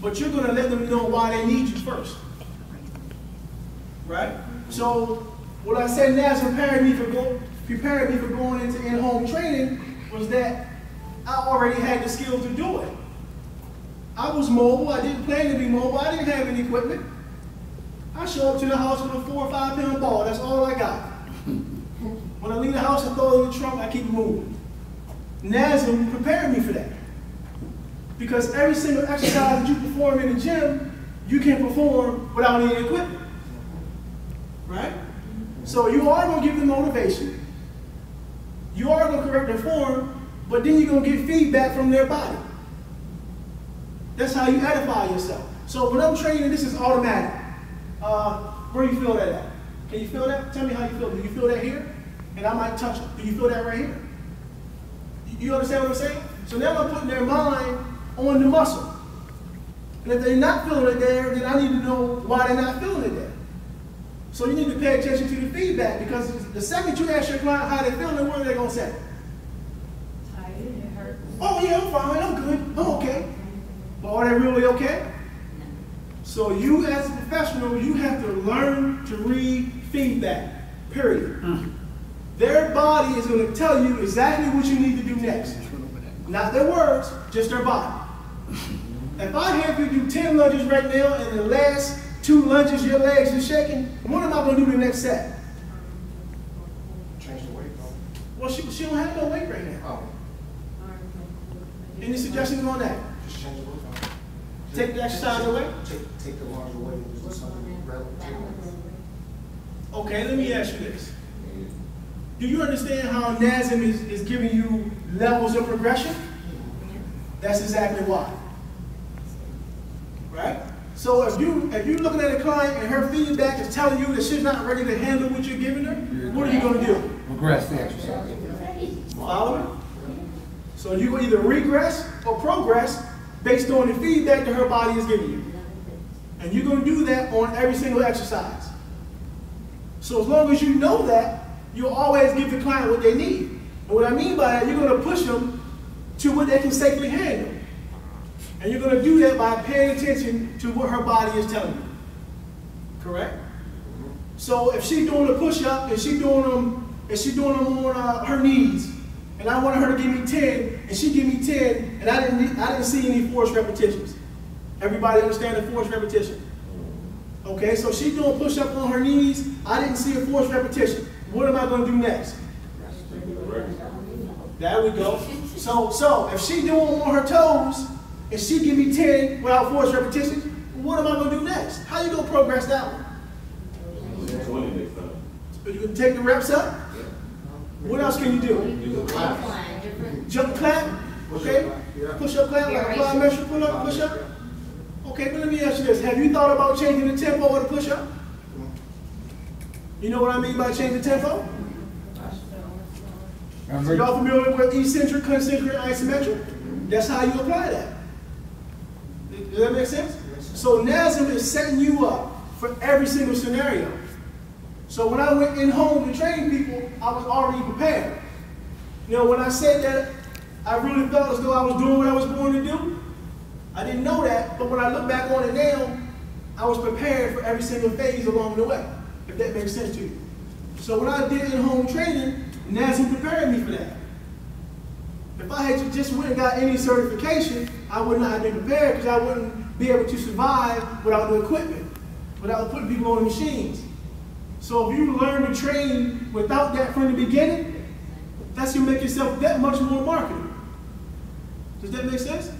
but you're going to let them know why they need you first. Right? So what I said now is preparing me for going into in-home training was that I already had the skills to do it. I was mobile. I didn't plan to be mobile. I didn't have any equipment. I show up to the house with a 4 or 5 pound ball. That's all I got. When I leave the house, I throw it in the trunk. I keep it moving. NASM prepared me for that. Because every single exercise that you perform in the gym, you can perform without any equipment. Right? So you are going to give them motivation. You are going to correct their form, but then you're going to get feedback from their body. That's how you edify yourself. So when I'm training, this is automatic. Where do you feel that at? Can you feel that? Tell me how you feel. Do you feel that here? And I might touch it. Do you feel that right here? You understand what I'm saying? So now I'm putting their mind on the muscle. And if they're not feeling it there, then I need to know why they're not feeling it there. So you need to pay attention to the feedback, because the second you ask your client how they're feeling, what are they going to say? Tired, it hurts. Oh yeah, I'm fine, I'm good, I'm okay. But are they really okay? So you as a professional, you have to learn to read feedback, period. Their body is going to tell you exactly what you need to do next. Not their words, just their body. If I have you do 10 lunges right now and the last 2 lunges your legs are shaking, what am I going to do the next set? Change the weight, bro. Well, she don't have no weight right now. Oh. Any suggestions on that? Just change the weight, bro. Take the exercise away? Take the larger weight and just do something relevant to it. Okay, let me ask you this. Do you understand how NASM is giving you levels of progression? That's exactly why. Right? So if you're looking at a client and her feedback is telling you that she's not ready to handle what you're giving her, what are you going to do? Regress the exercise. Follow me? So you will either regress or progress based on the feedback that her body is giving you. And you're going to do that on every single exercise. So as long as you know that, you'll always give the client what they need. And what I mean by that, you're going to push them to what they can safely handle. And you're going to do that by paying attention to what her body is telling you. Correct? So if she's doing a push-up and she's doing them on her knees, and I wanted her to give me 10, and she gave me 10, and I didn't see any forced repetitions. Everybody understand the forced repetition? Okay, so she's doing push-up on her knees. I didn't see a forced repetition. What am I going to do next? There we go. So if she's doing on her toes, and she give me 10 without forced repetitions, what am I going to do next? How you going to progress that one? 20 next time. So you can take the reps up. What else can you do? Jump clap. Okay. Push up clap, like apply measure, pull up, push up. Okay, but let me ask you this. Have you thought about changing the tempo of the push up? You know what I mean by changing the tempo? So y'all familiar with eccentric, concentric, isometric? That's how you apply that. Does that make sense? So NASM is setting you up for every single scenario. So when I went in home to train people, I was already prepared. You know, when I said that, I really felt as though I was doing what I was born to do. I didn't know that, but when I look back on it now, I was prepared for every single phase along the way, if that makes sense to you. So when I did in-home training, NASM prepared me for that. If I had just went and got any certification, I would not have been prepared, because I wouldn't be able to survive without the equipment, without putting people on the machines. So if you learn to train without that from the beginning, that's going to make yourself that much more marketable. Does that make sense?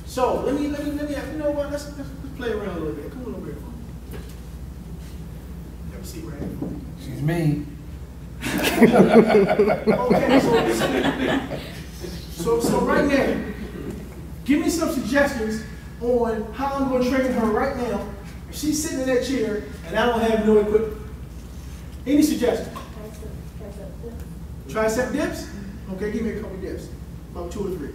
So let me you know what? Let's play around a little bit. Come on over here. Let me see right here. She's mean. Okay, so right now, give me some suggestions on how I'm going to train her right now. If she's sitting in that chair and I don't have no equipment. Any suggestions? Tricep dips? Okay, give me a couple dips. About 2 or 3.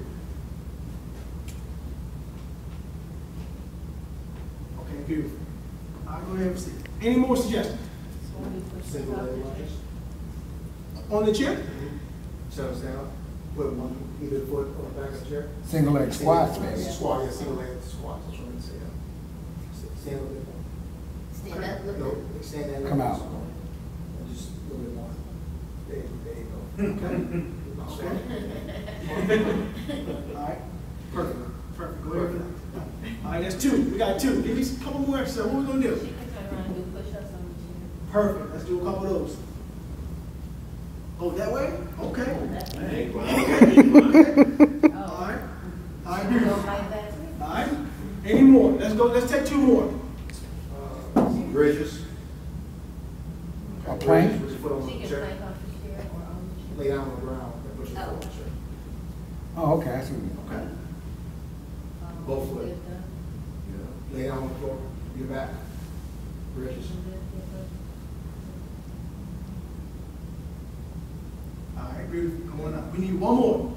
Okay, beautiful. I'll go ahead and see. Any more suggestions? Single leg lunges. On the chair? Shut us down. Put one Either the foot or the back of the chair. Single leg squats, maybe. Squat, yeah, single leg squats, that's what I'm saying. Stand a little bit more. Stand up, look No, up. extend that. Come leg out. more. And just a little bit more. There you go. Okay. All right. Perfect. Perfect. Go ahead. All right, that's two. We got two. Give me a couple more exercises. What we gonna do? She can turn around and do push-ups on the Perfect. Let's do a couple of those. Oh, that way? Okay. chair. Hey, All Oh. right. All right. You Beautiful. don't like that? All right. Any more? Let's go. Let's take two more. Bridges. A plank? Put your foot on She the can chair. plank off the chair or on the chair. Lay down on the ground and put your foot on the chair. Oh, okay, I see what you mean. Okay. Both foot. Lift up. Lay down on the floor, your back. Bridges. All right. Beautiful. Come on up. We need one more.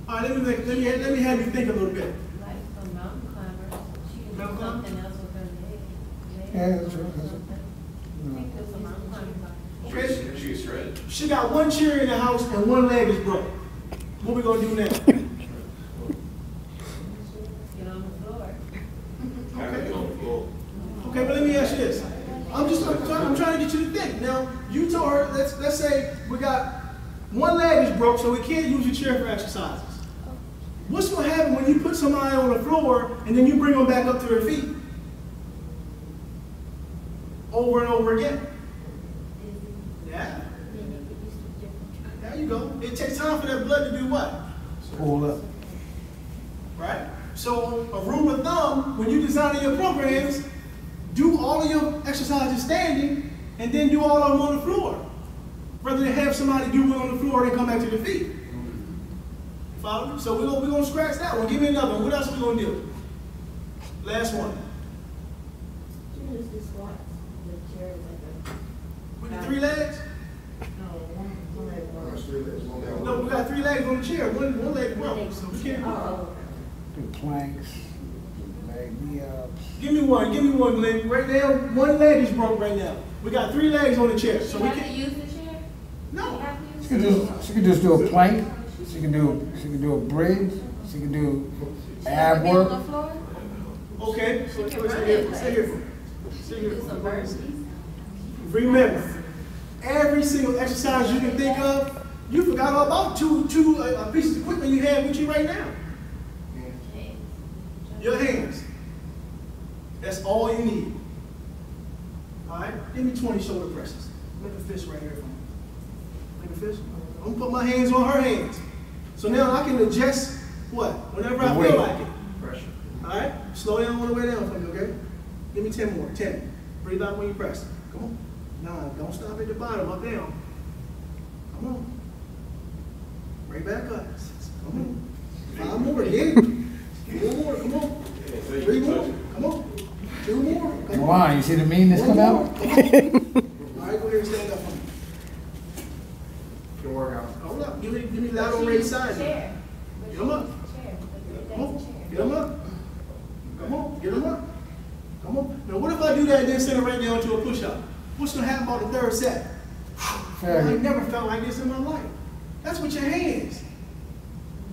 All right. Let me have you think a little bit. Like a mountain climber, she can do Mountain climber? something else with her leg. Yeah, that's true, that's true. I think there's a mountain climber. Chris? She can shred. She got one chair in the house and one leg is broke. What we gonna do now? Get on the floor. Have it on the floor. Okay, but let me ask you this. I'm trying to get you to think. Now, you told her, let's say we got one leg is broke, so we can't use the chair for exercises. What's gonna happen when you put somebody on the floor and then you bring them back up to their feet? Over and over again. Yeah. There you go. It takes time for that blood to do what? Pull up. Right? So a rule of thumb, when you design your programs, do all of your exercises standing and then do all of them on the floor. Rather than have somebody do one on the floor and then come back to the feet. Follow me? So we're gonna scratch that one. Give me another one. What else are we gonna do? Last one. She just do squats. The chair is like With the three legs? one leg That's three legs, one leg. No, we got three legs on the chair. One leg broke. So we can't do that. Oh, Do planks, do leg knee-ups. Give me one, Glenn. Right now, one leg is broke right now. We got three legs on the chair. So you we have to can't. use the chair? You No. have to She use can just do a plank. She can do a bridge. She can do ab Be on work. the floor? Okay. So You can stay run here. it, Stay here. Stay You here. do some burpees. Remember, every single exercise you can think of, you forgot all about two pieces of equipment you have with you right now. Okay. Your hands. That's all you need. All right? Give me 20 shoulder presses. Make a fist right here for me. Make a fist. I'm gonna put my hands on her hands. So now I can adjust what? Whenever I feel like it. Pressure. All right? Slow down on the way down for me, okay? Give me 10 more. 10. Breathe out when you press. Come on. 9. Don't stop at the bottom. Up, down. Come on. Right back up. 6. Come on. 5 more. Get it. 4 more. Come on. 3 more. Come on. 2 more. Come on, you see the meanness come out? All right, go ahead and stand up for me. Good workout. Hold up. Give me lateral raise side. Chair. Get 'em up. Chair. Come on. Get them up. Come on. Get them up. Come on. Now, what if I do that and then send it right down to a push-up? What's going to happen about the third set? I ain't never felt like this in my life. That's with your hands.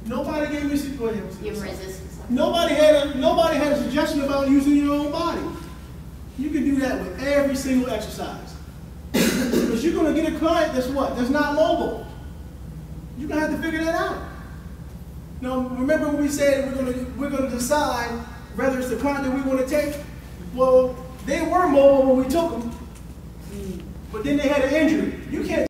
Nobody gave me a suggestion. Give resistance. Nobody had a suggestion about using your own body. You can do that with every single exercise. Because you're going to get a client that's what? That's not mobile. You're going to have to figure that out. Now, remember when we said we're going to decide whether it's the client that we want to take? Well, they were mobile when we took them, but then they had an injury. You can't